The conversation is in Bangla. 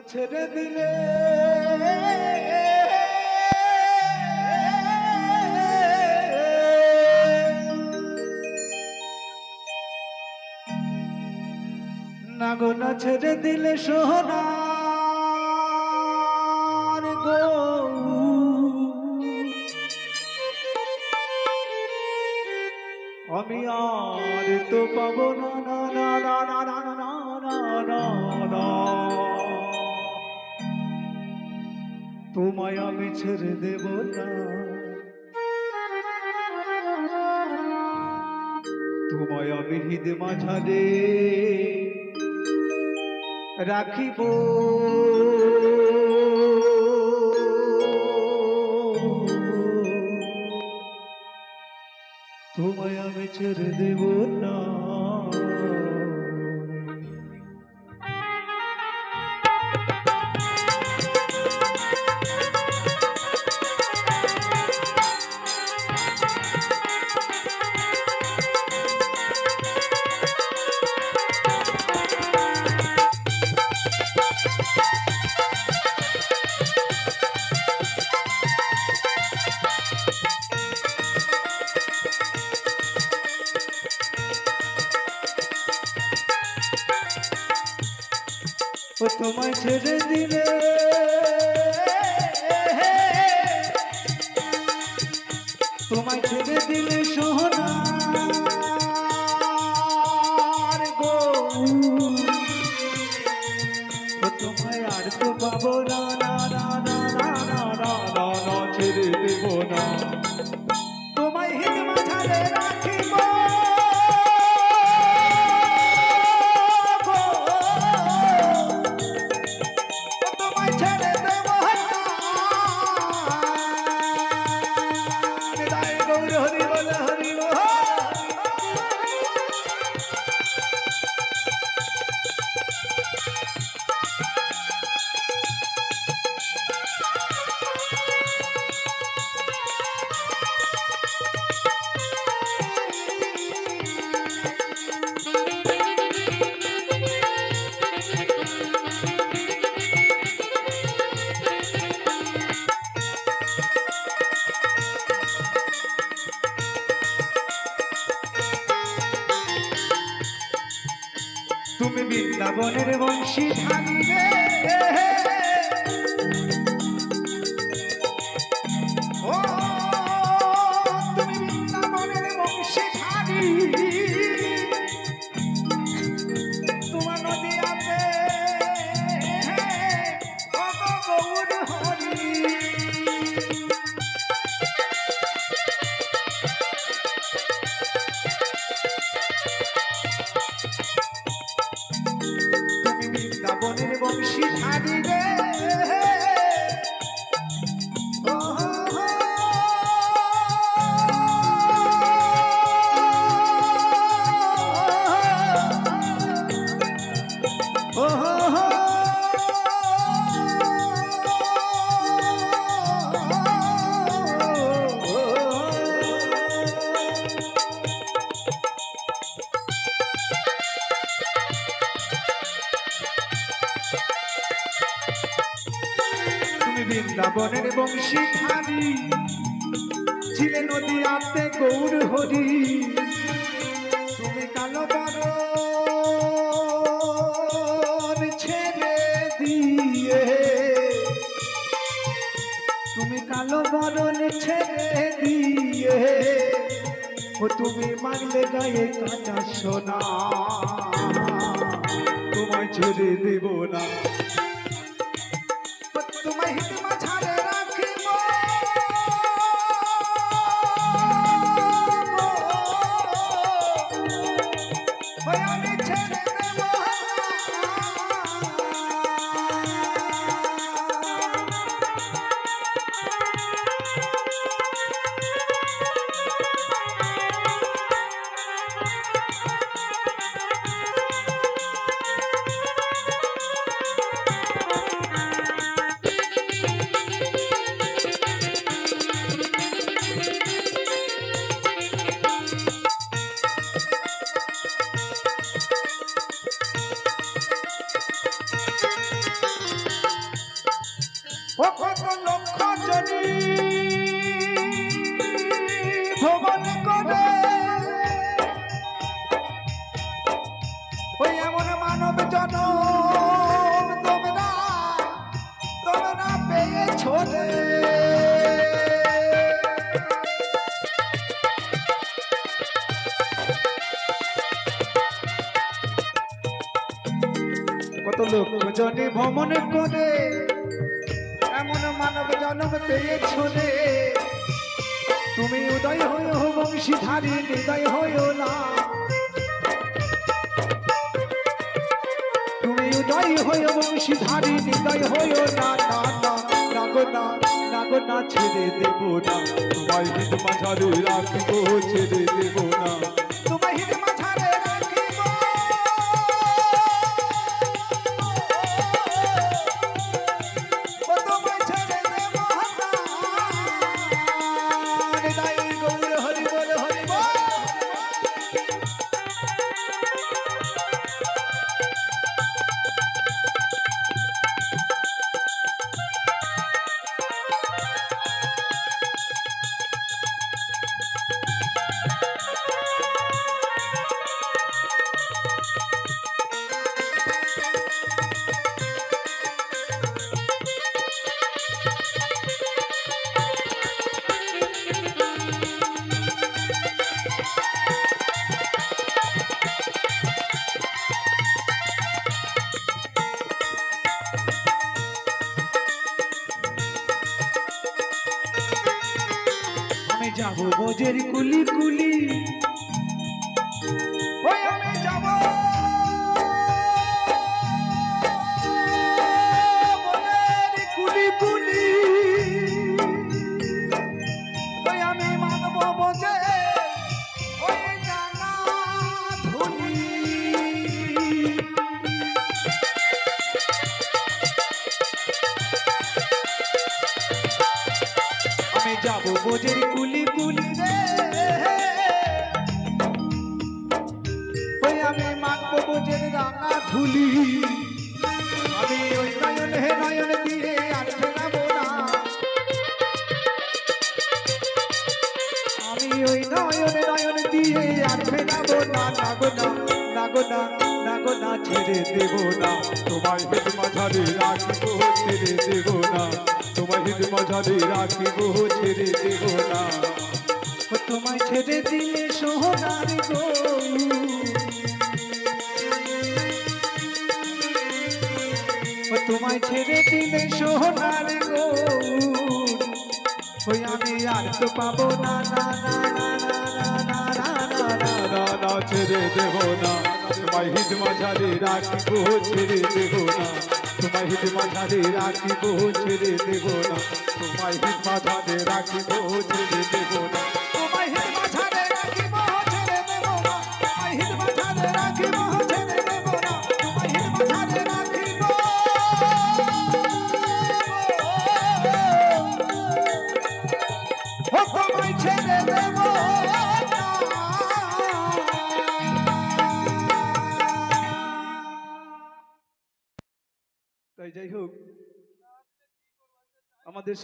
ছেড়ে দিলে না গো না ছেড়ে দিলে সোনার গো আমি আর তো পাবো না না না না না না না না না না তোমায় আমি ছেড়ে দেব না তোমায় আমি হৃদ মাঝারে রাখিব তোমায় আমি ছেড়ে দেব না ও তোমায় ছেড়ে দিলে তোমায় ছেড়ে দিলে সোনার গো ও তোমায় আর তো পাবো না না না না না না না না না ছেড়ে দেব না তোমায় হিদ মাঝারে রাখিব তুমি বৃন্দাবনের বংশী ধানী রে ও তুমি বৃন্দাবনের বংশী ধানী তোমার নদী আছে গৌর হরি বনের বংশী ধারি রে বৃন্দাবনের বংশী ধারী ছিলে নদী আতে গৌর হরি তুমি কালো বরণ ছেড়ে দিয়ে তুমি কালো বরণ ছেড়ে দিয়ে ও তুমি মারলে গায়ে কাঁচা সোনা তোমায় ছেড়ে দেব না তোমায় হিদ মাঝারে রাখিব আমি ছেড়ে দেব জননী ভবন করে ওই এমন মানব জনম তোমরা পেয়েছো রে। কত লোক জনে ভ্রমণ করে এমন মানব জন্ম পেয়েছো রে। তুমি উদয় হইও বংশীধারী হৃদয় হইও না, তুমি উদয় হইও বংশীধারী হৃদয় হইও না। না না নাগো না নাগো না ছেড়ে দেব না, তোমায় হিত মাঝারে রাখিব ছেড়ে দেব না, তোমায় হিত মাঝারে রাখিব। আমি যাব বোঝের কুলি কুলি, ওই আমি যাব বোঝের কুলি কুলি, ওই আমি মানব বোঝে ওই জানা ধুলি। আমি যাব বোঝের কুলি কুলি রে, ওই আমি মাখবো বোঝের রাঙা ধুলি। আমি ওই নয়ন হে নয়ন দিয়ে আর ফেরাবো না, আমি ওই নয়ন নয়ন দিয়ে আর ফেরাবো না। নাগো না নাগো না নাগো না ছেড়ে দেব না, তোমায় হিত মাঝারে রাখিব ছেড়ে দেব না, তোমায় হিত মাঝারে রাখিব ছেড়ে দেব না। তোমায় ছেড়ে দিলে সোনার গো, তোমায় ছেড়ে দিলে সোনার গো, ওই আমি আর তো পাবো না। না না না না না না না না না না ছেড়ে দেব না, তোমায় হিত মাঝারে রাখিব ছেড়ে দেব না, তোমায় হিত মাঝারে রাখিব ছেড়ে দেব না, তোমায় হিত মাঝারে রাখিব ছেড়ে দেব না, তোমায় হিত মাঝারে রাখিব ছেড়ে দেব না, তোমায় হিত মাঝারে রাখিব ছেড়ে দেব না, তোমায় হিত মাঝারে রাখিব। ও তোমায় ছেড়ে দেব না। তাই যাই হোক আমাদের